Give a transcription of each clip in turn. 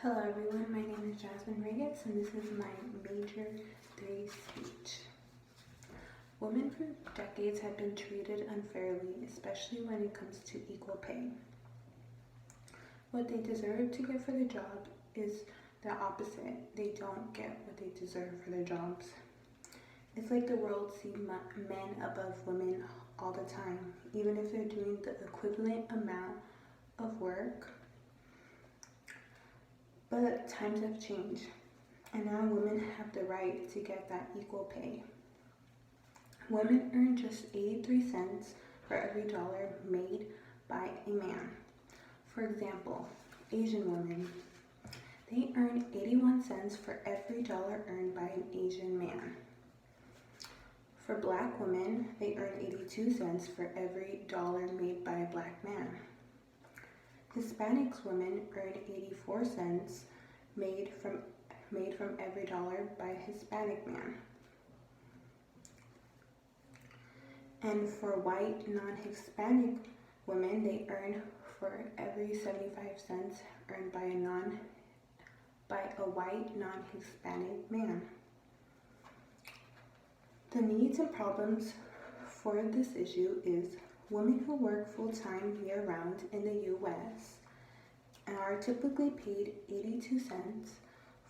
Hello everyone, my name is Jasmine Regas and this is my Major 3 speech. Women for decades have been treated unfairly, especially when it comes to equal pay. What they deserve to get for their job is the opposite. They don't get what they deserve for their jobs. It's like the world sees men above women all the time, even if they're doing the equivalent amount of work. But times have changed, and now women have the right to get that equal pay. Women earn just 83 cents for every dollar made by a man. For example, Asian women, they earn 81 cents for every dollar earned by an Asian man. For Black women, they earn 82 cents for every dollar made by a Black man. Hispanics women earn 84 cents made from every dollar by a Hispanic man. And for white non-Hispanic women, they earn for every 75 cents earned by a white non-Hispanic man. The needs and problems for this issue is women who work full-time year-round in the U.S. are typically paid 82 cents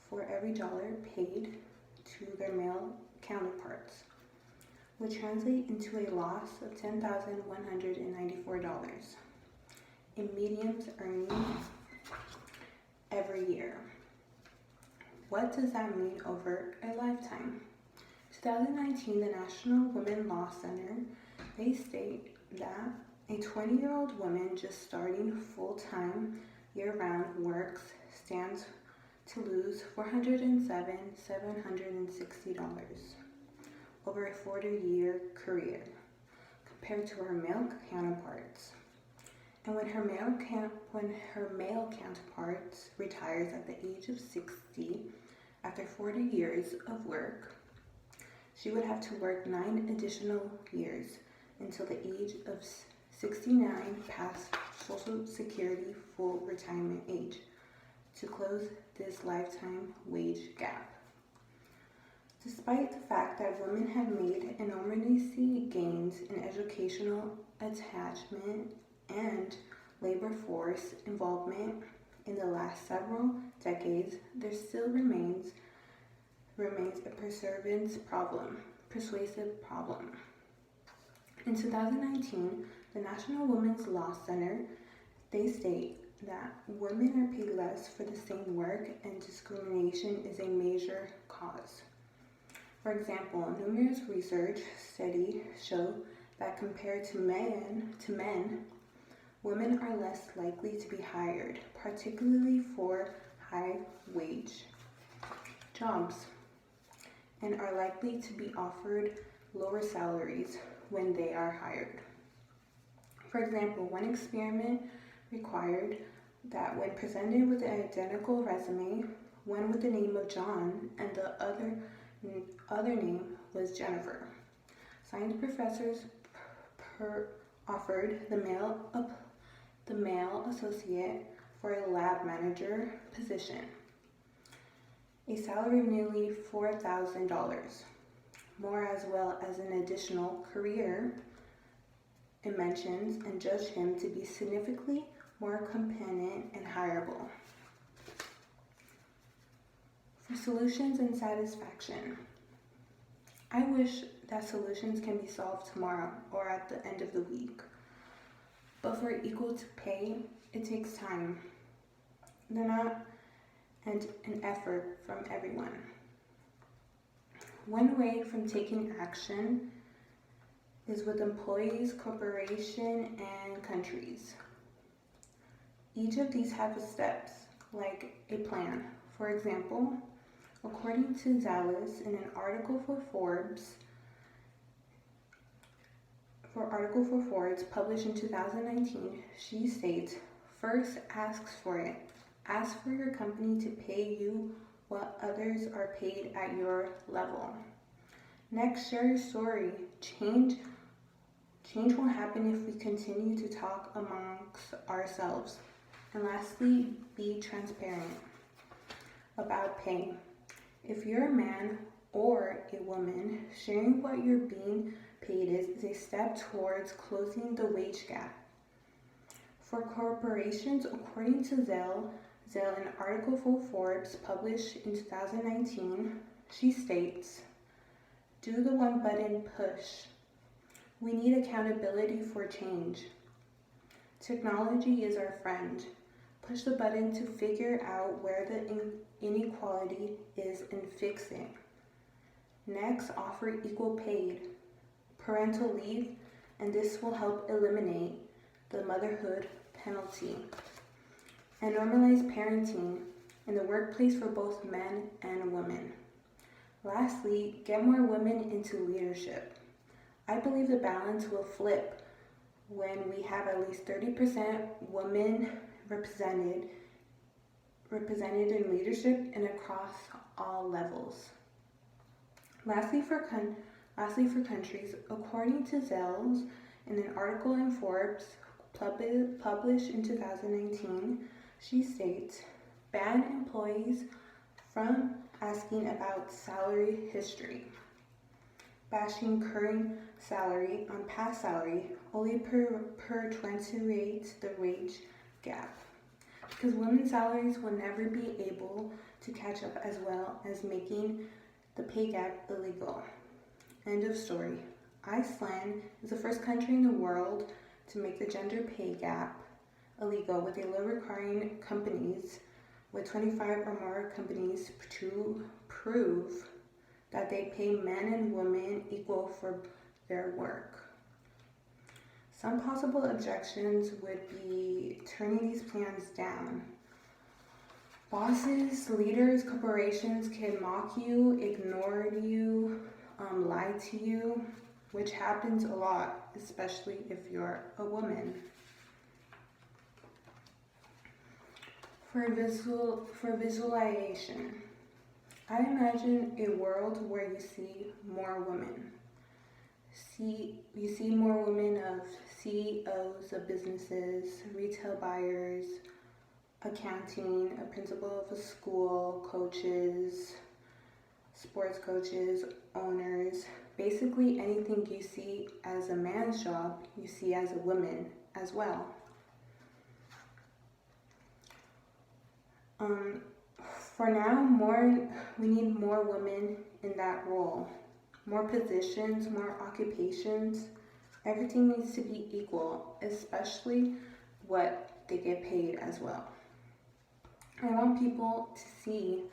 for every dollar paid to their male counterparts, which translate into a loss of $10,194 in medians earnings every year. What does that mean over a lifetime? 2019, the National Women Law Center, they state that a 20-year-old woman just starting full-time year-round works stands to lose $407,760 over a 40-year career compared to her male counterparts. And when her male counterparts retires at the age of 60 after 40 years of work, she would have to work 9 additional years until the age of 69 past Social Security full retirement age to close this lifetime wage gap. Despite the fact that women have made enormous gains in educational attachment and labor force involvement in the last several decades, there still remains a persuasive problem. In 2019, the National Women's Law Center, they state that women are paid less for the same work and discrimination is a major cause. For example, numerous research studies show that compared to men, women are less likely to be hired, particularly for high-wage jobs, and are likely to be offered lower salaries when they are hired. For example, one experiment required that when presented with an identical resume, one with the name of John and the other name was Jennifer, science professors offered the male associate for a lab manager position a salary of nearly $4,000, more, as well as an additional career dimensions, and judged him to be significantly more competent and hireable. For solutions and satisfaction, I wish that solutions can be solved tomorrow or at the end of the week. But for equal pay, it takes time. And an effort from everyone. One way from taking action is with employees, corporations, and countries. Each of these have steps, like a plan. For example, according to Zales, in an article for Forbes published in 2019, she states, first, ask for it. Ask for your company to pay you what others are paid at your level. Next, share your story. Change won't happen if we continue to talk amongst ourselves. And lastly, be transparent. about pay. If you're a man or a woman, sharing what you're being paid is a step towards closing the wage gap. For corporations, according to Zell, an article for Forbes published in 2019, she states, "Do the one button push. We need accountability for change. Technology is our friend. Push the button to figure out where the inequality is and fix it. Next, offer equal paid parental leave, and this will help eliminate the motherhood penalty. And normalize parenting in the workplace for both men and women. Lastly, get more women into leadership. I believe the balance will flip when we have at least 30% women represented in leadership and across all levels." Lastly, for countries, according to Zels, in an article in Forbes published in 2019, she states, "Ban employees from asking about salary history. Bashing current salary on past salary only perpetuates the wage gap, because women's salaries will never be able to catch up, as well as making the pay gap illegal." End of story. Iceland is the first country in the world to make the gender pay gap illegal, with a law requiring companies with 25 or more companies to prove that they pay men and women equal for their work. Some possible objections would be turning these plans down. Bosses, leaders, corporations can mock you, ignore you, lie to you, which happens a lot, especially if you're a woman. For visualization, I imagine a world where you see more women. You see more women of CEOs of businesses, retail buyers, accounting, a principal of a school, coaches, sports coaches, owners. Basically anything you see as a man's job, you see as a woman as well. For now, we need more women in that role. More positions, more occupations. Everything needs to be equal, especially what they get paid as well. I want people to see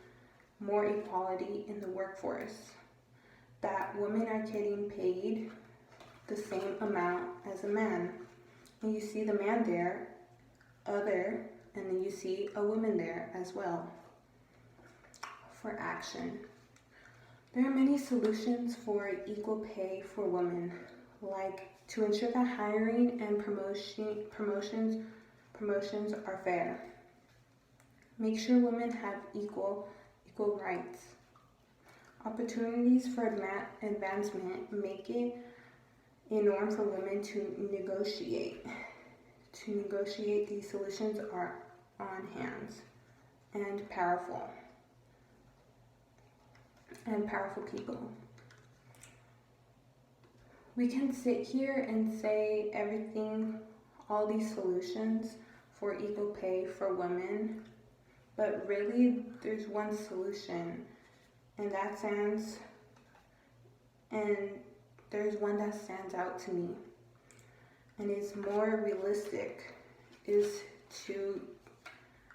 more equality in the workforce, that women are getting paid the same amount as a man. And you see the man there, and then you see a woman there as well. For action, there are many solutions for equal pay for women, like to ensure that hiring and promotions are fair. Make sure women have equal rights. Opportunities for advancement, make it a norm for women to negotiate. These solutions are on hands and powerful people. We can sit here and say all these solutions for equal pay for women, but really there's one solution, and there's one that stands out to me, and is more realistic, is to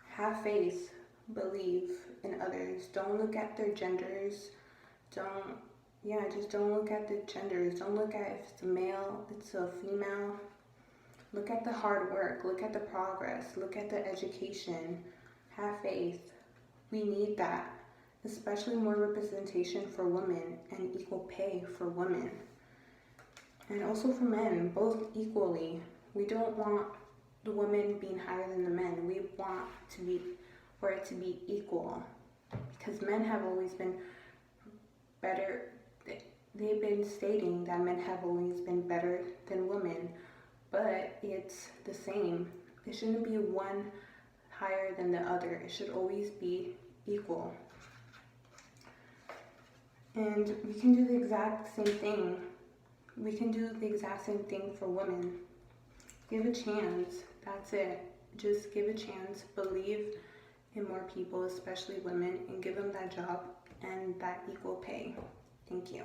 have faith, believe in others. Don't look at their genders. Just don't look at the genders. Don't look at if it's a male, it's a female. Look at the hard work. Look at the progress. Look at the education. Have faith. We need that, especially more representation for women and equal pay for women. And also for men, both equally. We don't want the women being higher than the men. We want for it to be equal, because men have always been better. They've been stating that men have always been better than women, but it's the same. It shouldn't be one higher than the other. It should always be equal. And we can do the exact same thing. We can do the exact same thing for women. Give a chance. That's it. Just give a chance. Believe in more people, especially women, and give them that job and that equal pay. Thank you.